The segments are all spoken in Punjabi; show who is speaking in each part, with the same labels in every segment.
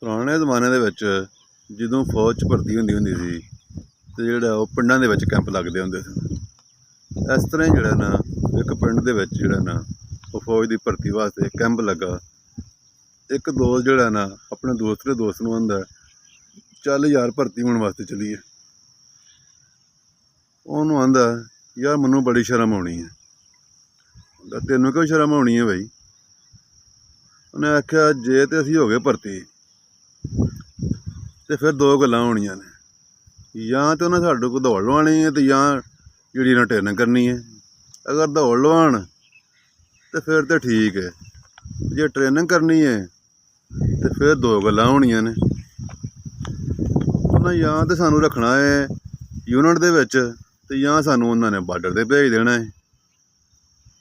Speaker 1: ਪੁਰਾਣੇ ਜ਼ਮਾਨੇ ਦੇ ਵਿੱਚ ਜਦੋਂ ਫੌਜ 'ਚ ਭਰਤੀ ਹੁੰਦੀ ਸੀ ਅਤੇ ਜਿਹੜਾ ਉਹ ਪਿੰਡਾਂ ਦੇ ਵਿੱਚ ਕੈਂਪ ਲੱਗਦੇ ਹੁੰਦੇ ਸਨ। ਇਸ ਤਰ੍ਹਾਂ ਹੀ ਜਿਹੜਾ ਨਾ ਇੱਕ ਪਿੰਡ ਦੇ ਵਿੱਚ ਜਿਹੜਾ ਨਾ ਉਹ ਫੌਜ ਦੀ ਭਰਤੀ ਵਾਸਤੇ ਕੈਂਪ ਲੱਗਾ। ਇੱਕ ਦੋਸਤ ਜਿਹੜਾ ਨਾ ਆਪਣੇ ਦੂਸਰੇ ਦੋਸਤ ਨੂੰ ਆਂਦਾ ਚੱਲ ਯਾਰ ਭਰਤੀ ਹੋਣ ਵਾਸਤੇ ਚੱਲੀਏ। ਉਹਨੂੰ ਆਂਦਾ ਯਾਰ ਮੈਨੂੰ ਬੜੀ ਸ਼ਰਮ ਆਉਣੀ ਹੈ। ਤੈਨੂੰ ਕਿਉਂ ਸ਼ਰਮ ਆਉਣੀ ਹੈ ਬਾਈ? ਉਹਨੇ ਆਖਿਆ ਜੇ ਤਾਂ ਅਸੀਂ ਹੋ ਗਏ ਭਰਤੀ ਤੇ ਫਿਰ ਦੋ ਗੱਲਾਂ ਹੋਣੀਆਂ ਨੇ, ਜਾਂ ਤਾਂ ਉਹਨਾਂ ਸਾਡੇ ਕੋਲ ਦੌੜ ਲਵਾਉਣੀ ਹੈ ਤੇ ਜਾਂ ਜਿਹੜੀ ਇਹਨਾਂ ਟ੍ਰੇਨਿੰਗ ਕਰਨੀ ਹੈ। ਅਗਰ ਦੌੜ ਲਵਾਉਣ ਤਾਂ ਫਿਰ ਤਾਂ ਠੀਕ ਹੈ, ਜੇ ਟ੍ਰੇਨਿੰਗ ਕਰਨੀ ਹੈ ਤੇ ਫਿਰ ਦੋ ਗੱਲਾਂ ਹੋਣੀਆਂ ਨੇ। ਉਹਨਾਂ ਜਾਂ ਤਾਂ ਸਾਨੂੰ ਰੱਖਣਾ ਹੈ ਯੂਨਿਟ ਦੇ ਵਿੱਚ ਤੇ ਜਾਂ ਸਾਨੂੰ ਉਹਨਾਂ ਨੇ ਬਾਰਡਰ 'ਤੇ ਭੇਜ ਦੇਣਾ ਹੈ।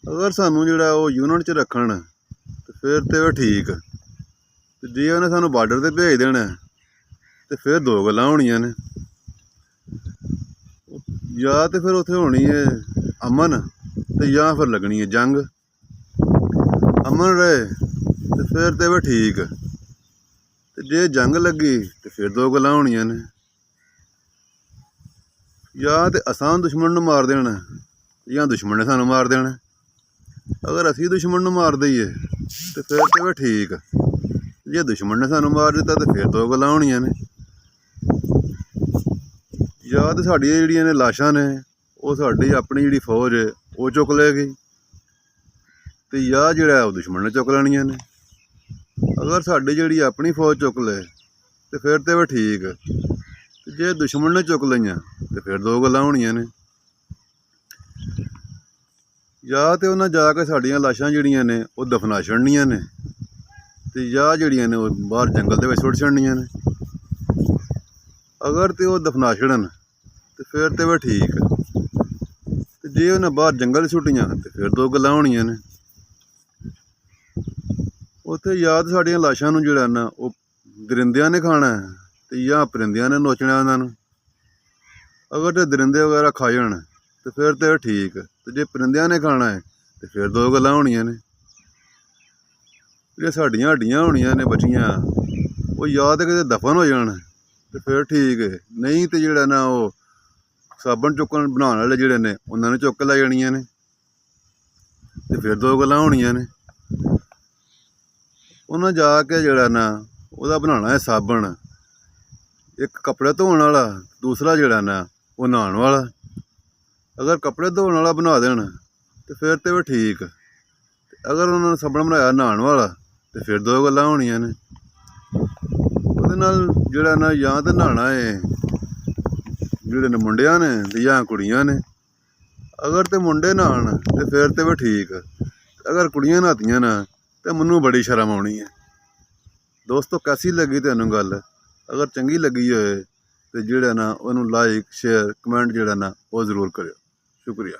Speaker 1: ਅਗਰ ਸਾਨੂੰ ਜਿਹੜਾ ਉਹ ਯੂਨਿਟ 'ਚ ਰੱਖਣ ਤੇ ਫਿਰ ਤਾਂ ਠੀਕ, ਤੇ ਜੇ ਉਹਨੇ ਸਾਨੂੰ ਬਾਰਡਰ 'ਤੇ ਭੇਜ ਦੇਣਾ ਤੇ ਫਿਰ ਦੋ ਗੱਲਾਂ ਹੋਣੀਆਂ ਨੇ। ਜਾਂ ਤਾਂ ਫਿਰ ਉੱਥੇ ਹੋਣੀ ਹੈ ਅਮਨ ਤੇ ਜਾਂ ਫਿਰ ਲੱਗਣੀ ਹੈ ਜੰਗ। ਅਮਨ ਰਹੇ ਤੇ ਫਿਰ ਤਾਂ ਵੀ ਠੀਕ, ਤੇ ਜੇ ਜੰਗ ਲੱਗੀ ਤੇ ਫਿਰ ਦੋ ਗੱਲਾਂ ਹੋਣੀਆਂ ਨੇ। ਜਾਂ ਤਾਂ ਅਸਾਂ ਦੁਸ਼ਮਣ ਨੂੰ ਮਾਰ ਦੇਣਾ ਜਾਂ ਦੁਸ਼ਮਣ ਨੇ ਸਾਨੂੰ ਮਾਰ ਦੇਣਾ। ਅਗਰ ਅਸੀਂ ਦੁਸ਼ਮਣ ਨੂੰ ਮਾਰ ਦਈਏ ਤੇ ਫਿਰ ਤਾਂ ਵੀ ਠੀਕ, ਜੇ ਦੁਸ਼ਮਣ ਨੇ ਸਾਨੂੰ ਮਾਰ ਦਿੱਤਾ ਤਾਂ ਫਿਰ ਦੋ ਗੱਲਾਂ ਹੋਣੀਆਂ ਨੇ। ਜਾਂ ਤਾਂ ਸਾਡੀਆਂ ਜਿਹੜੀਆਂ ਨੇ ਲਾਸ਼ਾਂ ਨੇ ਉਹ ਸਾਡੀ ਆਪਣੀ ਜਿਹੜੀ ਫੌਜ ਹੈ ਉਹ ਚੁੱਕ ਲਏਗੀ, ਤੇ ਜਾਂ ਜਿਹੜਾ ਉਹ ਦੁਸ਼ਮਣ ਨੇ ਚੁੱਕ ਲੈਣੀਆਂ ਨੇ। ਅਗਰ ਸਾਡੀ ਜਿਹੜੀ ਆਪਣੀ ਫੌਜ ਚੁੱਕ ਲਏ ਤੇ ਫਿਰ ਤਾਂ ਵੀ ਠੀਕ, ਤੇ ਜੇ ਦੁਸ਼ਮਣ ਨੇ ਚੁੱਕ ਲਈਆਂ ਤੇ ਫਿਰ ਦੋ ਗੱਲਾਂ ਹੋਣੀਆਂ ਨੇ। ਜਾਂ ਤਾਂ ਉਹਨਾਂ ਜਾ ਕੇ ਸਾਡੀਆਂ ਲਾਸ਼ਾਂ ਜਿਹੜੀਆਂ ਨੇ ਉਹ ਦਫਨਾ ਛੱਡਣੀਆਂ ਨੇ, ਤੇ ਜਾਂ ਜਿਹੜੀਆਂ ਨੇ ਉਹ ਬਾਹਰ ਜੰਗਲ ਦੇ ਵਿੱਚ ਸੁੱਟ ਛੱਡਣੀਆਂ ਨੇ। ਅਗਰ ਤਾਂ ਉਹ ਦਫਨਾ ਛੱਡਣ ਤੇ ਫਿਰ ਤਾਂ ਵੀ ਠੀਕ, ਤੇ ਜੇ ਉਹਨੇ ਬਾਹਰ ਜੰਗਲ ਸੁੱਟੀਆਂ ਤੇ ਫਿਰ ਦੋ ਗੱਲਾਂ ਹੋਣੀਆਂ ਨੇ। ਉੱਥੇ ਜਾਂ ਤਾਂ ਸਾਡੀਆਂ ਲਾਸ਼ਾਂ ਨੂੰ ਜਿਹੜਾ ਨਾ ਉਹ ਦਰਿੰਦਿਆਂ ਨੇ ਖਾਣਾ ਤੇ ਜਾਂ ਪਰਿੰਦਿਆਂ ਨੇ ਨੋਚਣਾ ਉਹਨਾਂ ਨੂੰ। ਅਗਰ ਤਾਂ ਦਰਿੰਦੇ ਵਗੈਰਾ ਖਾ ਜਾਣ ਤੇ ਫਿਰ ਤਾਂ ਠੀਕ, ਤੇ ਜੇ ਪਰਿੰਦਿਆਂ ਨੇ ਖਾਣਾ ਹੈ ਤੇ ਫਿਰ ਦੋ ਗੱਲਾਂ ਹੋਣੀਆਂ ਨੇ। ਜਿਹੜੀਆਂ ਸਾਡੀਆਂ ਹੱਡੀਆਂ ਹੋਣੀਆਂ ਨੇ ਬਚੀਆਂ ਉਹ ਜਾਂ ਤਾਂ ਕਿਤੇ ਦਫਨ ਹੋ ਜਾਣ ਤੇ ਫਿਰ ਠੀਕ ਹੈ, ਨਹੀਂ ਤੇ ਜਿਹੜਾ ਨਾ ਉਹ ਸਾਬਣ ਚੁੱਕਣ ਬਣਾਉਣ ਵਾਲੇ ਜਿਹੜੇ ਨੇ ਉਹਨਾਂ ਨੇ ਚੁੱਕ ਕੇ ਲੈ ਜਾਣੀਆਂ ਨੇ, ਤੇ ਫਿਰ ਦੋ ਗੱਲਾਂ ਹੋਣੀਆਂ ਨੇ। ਉਹਨਾਂ ਜਾ ਕੇ ਜਿਹੜਾ ਨਾ ਉਹਦਾ ਬਣਾਉਣਾ ਹੈ ਸਾਬਣ, ਇੱਕ ਕੱਪੜੇ ਧੋਣ ਵਾਲਾ, ਦੂਸਰਾ ਜਿਹੜਾ ਨਾ ਉਹ ਨਹਾਉਣ ਵਾਲਾ। ਅਗਰ ਕੱਪੜੇ ਧੋਣ ਵਾਲਾ ਬਣਾ ਦੇਣ ਤੇ ਫਿਰ ਤਾਂ ਵੀ ਠੀਕ, ਅਗਰ ਉਹਨਾਂ ਨੇ ਸਾਬਣ ਬਣਾਇਆ ਨਹਾਉਣ ਵਾਲਾ ਤੇ ਫਿਰ ਦੋ ਗੱਲਾਂ ਹੋਣੀਆਂ ਨੇ। ਉਹਦੇ ਨਾਲ ਜਿਹੜਾ ਨਾ ਜਾਂ ਤਾਂ ਨਹਾਉਣਾ ਹੈ ਜਿਹੜੇ ਨੇ ਮੁੰਡਿਆਂ ਨੇ ਤੇ ਜਾਂ ਕੁੜੀਆਂ ਨੇ। ਅਗਰ ਤੇ ਮੁੰਡੇ ਨਹਾਉਣ ਤੇ ਫਿਰ ਤਾਂ ਵੀ ਠੀਕ, ਅਗਰ ਕੁੜੀਆਂ ਨਹਾਤੀਆਂ ਨਾ ਤੇ ਮੈਨੂੰ ਬੜੀ ਸ਼ਰਮ ਆਉਣੀ ਹੈ। ਦੋਸਤੋ ਕੈਸੀ ਲੱਗੀ ਤੁਹਾਨੂੰ ਗੱਲ? ਅਗਰ ਚੰਗੀ ਲੱਗੀ ਹੋਏ ਤੇ ਜਿਹੜਾ ਨਾ ਉਹਨੂੰ ਲਾਈਕ ਸ਼ੇਅਰ ਕਮੈਂਟ ਜਿਹੜਾ ਨਾ ਉਹ ਜ਼ਰੂਰ ਕਰਿਓ। ਸ਼ੁਕਰੀਆ।